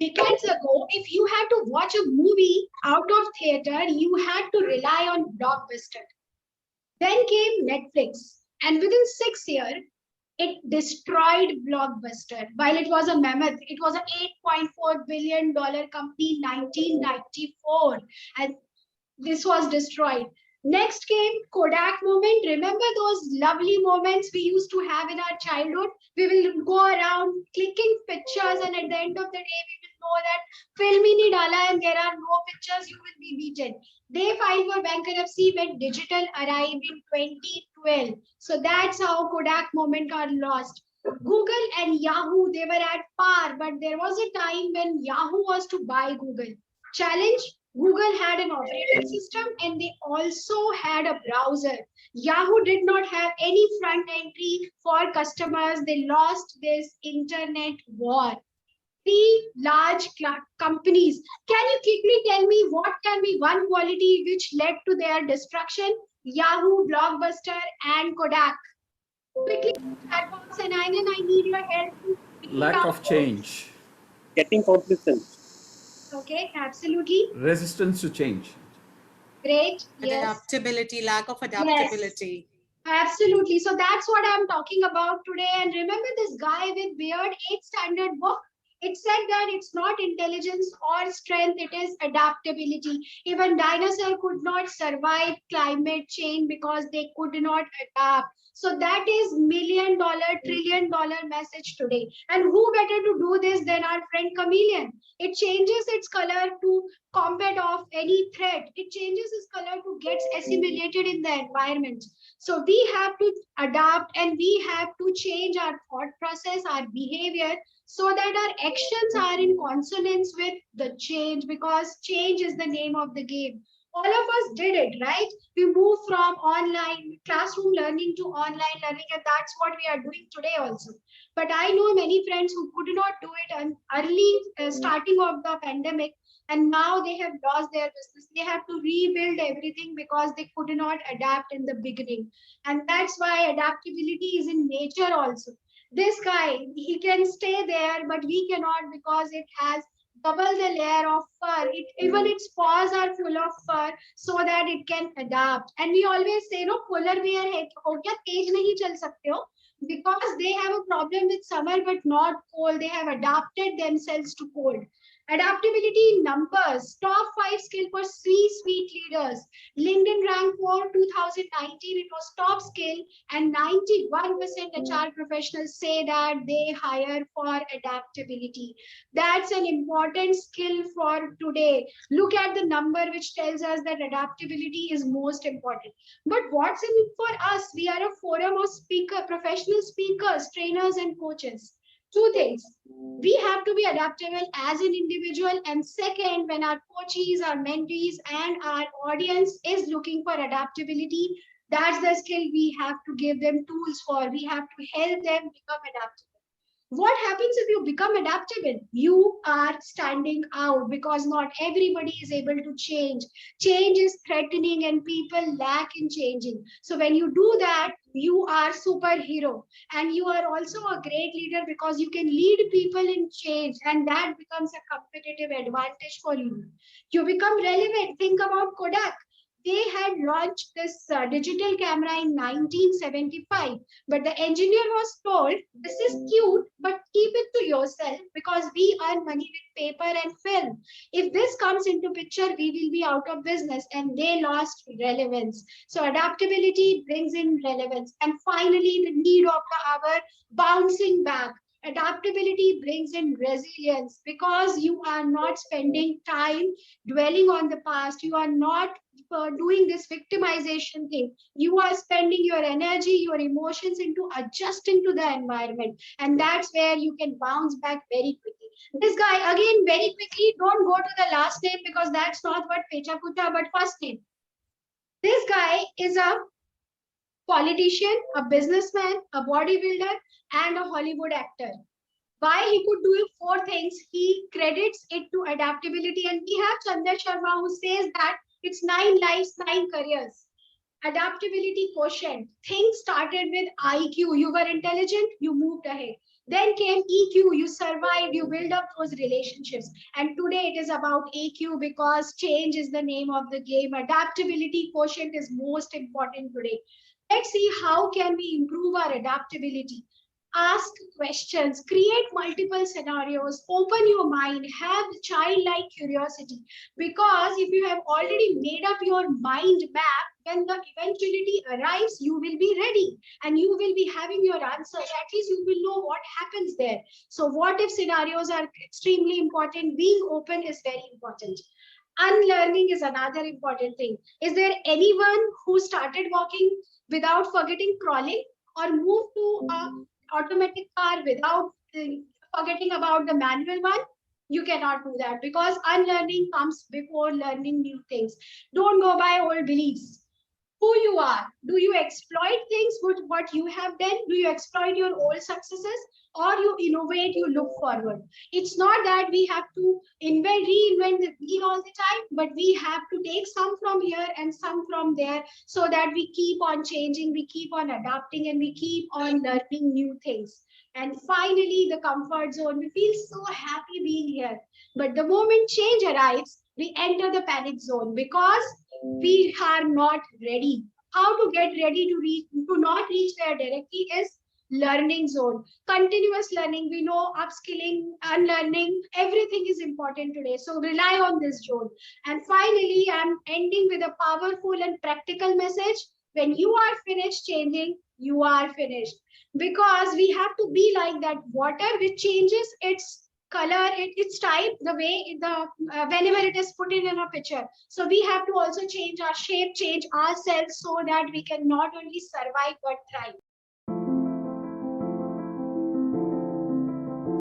decades ago, if you had to watch a movie out of theater, you had to rely on Blockbuster. Then came Netflix, and within 6 years, it destroyed Blockbuster. While it was a mammoth, it was an $8.4 billion company in 1994, and this was destroyed. Next came Kodak moment. Remember those lovely moments we used to have in our childhood? We will go around clicking pictures, and at the end of the day, we will know that film hi nahi dala and there are no pictures, you will be beaten. They filed for bankruptcy when digital arrived in 2012. So that's how Kodak moment got lost. Google and Yahoo, they were at par, but there was a time when Yahoo was to buy Google. Challenge: Google had an operating system and they also had a browser. Yahoo did not have any front entry for customers. They lost this internet war. Three large companies. Can you quickly tell me what can be one quality which led to their destruction? Yahoo, Blockbuster, and Kodak. Quickly, chat box and I need your help. Lack of change. Getting complacent. Okay, absolutely. Resistance to change. Great. Yes. Adaptability, lack of adaptability. Yes, absolutely. So that's what I'm talking about today. And remember this guy with beard, 8th standard book? It said that it's not intelligence or strength, it is adaptability. Even dinosaurs could not survive climate change because they could not adapt. So that is $1 million, $1 trillion message today. And who better to do this than our friend chameleon? It changes its color to combat off any threat. It changes its color to get assimilated in the environment. So we have to adapt and we have to change our thought process, our behavior, so that our actions are in consonance with the change, because change is the name of the game. All of us did it, right? We moved from online classroom learning to online learning, and that's what we are doing today also. But I know many friends who could not do it on early starting of the pandemic, and now they have lost their business. They have to rebuild everything because they could not adapt in the beginning. And that's why adaptability is in nature also. This guy, he can stay there, but we cannot because it has double the layer of fur. Even its paws are full of fur so that it can adapt. And we always say, no, polar bear hai, ho kya tej nahi chal sakte ho? Because they have a problem with summer but not cold. They have adapted themselves to cold. Adaptability in numbers. Top 5 skill for C-suite leaders. LinkedIn ranked for 2019. It was top skill, and 91% HR professionals say that they hire for adaptability. That's an important skill for today. Look at the number which tells us that adaptability is most important. But what's in it for us? We are a forum of professional speakers, trainers, and coaches. Two things: we have to be adaptable as an individual, and second, when our coaches, our mentees, and our audience is looking for adaptability, that's the skill we have to give them tools for. We have to help them become adaptable. What happens if you become adaptable? You are standing out because not everybody is able to change. Change is threatening and people lack in changing. So when you do that, you are superhero, and you are also a great leader because you can lead people in change, and that becomes a competitive advantage for you. You become relevant. Think about Kodak. They had launched this digital camera in 1975, but the engineer was told, this is cute, but keep it to yourself because we earn money with paper and film. If this comes into picture, we will be out of business, and they lost relevance. So adaptability brings in relevance. And finally, the need of the hour, bouncing back. Adaptability brings in resilience because you are not spending time dwelling on the past. You are not doing this victimization thing. You are spending your energy, your emotions into adjusting to the environment. And that's where you can bounce back very quickly. This guy, again, very quickly, don't go to the last name because that's not what Pecha Kucha, but first name. This guy is a politician, a businessman, a bodybuilder, and a Hollywood actor. Why he could do 4 things? He credits it to adaptability. And we have Chandra Sharma who says that it's 9 lives, 9 careers. Adaptability quotient. Things started with IQ. You were intelligent, you moved ahead. Then came EQ, you survived, you build up those relationships. And today it is about AQ because change is the name of the game. Adaptability quotient is most important today. Let's see how can we improve our adaptability. Ask questions, create multiple scenarios, open your mind, have childlike curiosity. Because if you have already made up your mind map, when the eventuality arrives, you will be ready and you will be having your answers. At least you will know what happens there. So what if scenarios are extremely important? Being open is very important. Unlearning is another important thing. Is there anyone who started walking without forgetting crawling, or moved to a automatic car without forgetting about the manual one? You cannot do that because unlearning comes before learning new things. Don't go by old beliefs. Who you are. Do you exploit things with what you have done? Do you exploit your old successes, or you innovate, you look forward? It's not that we have to reinvent the wheel all the time, but we have to take some from here and some from there so that we keep on changing, we keep on adapting, and we keep on learning new things. And finally, the comfort zone. We feel so happy being here. But the moment change arrives, we enter the panic zone because we are not ready. How to get ready to not reach there directly is learning zone. Continuous learning. We know upskilling, unlearning, everything is important today. So rely on this zone. And finally, I'm ending with a powerful and practical message. When you are finished changing, you are finished. Because we have to be like that water which changes its color, its type, the way whenever it is put in a picture. So we have to also change our shape, change ourselves so that we can not only survive but thrive.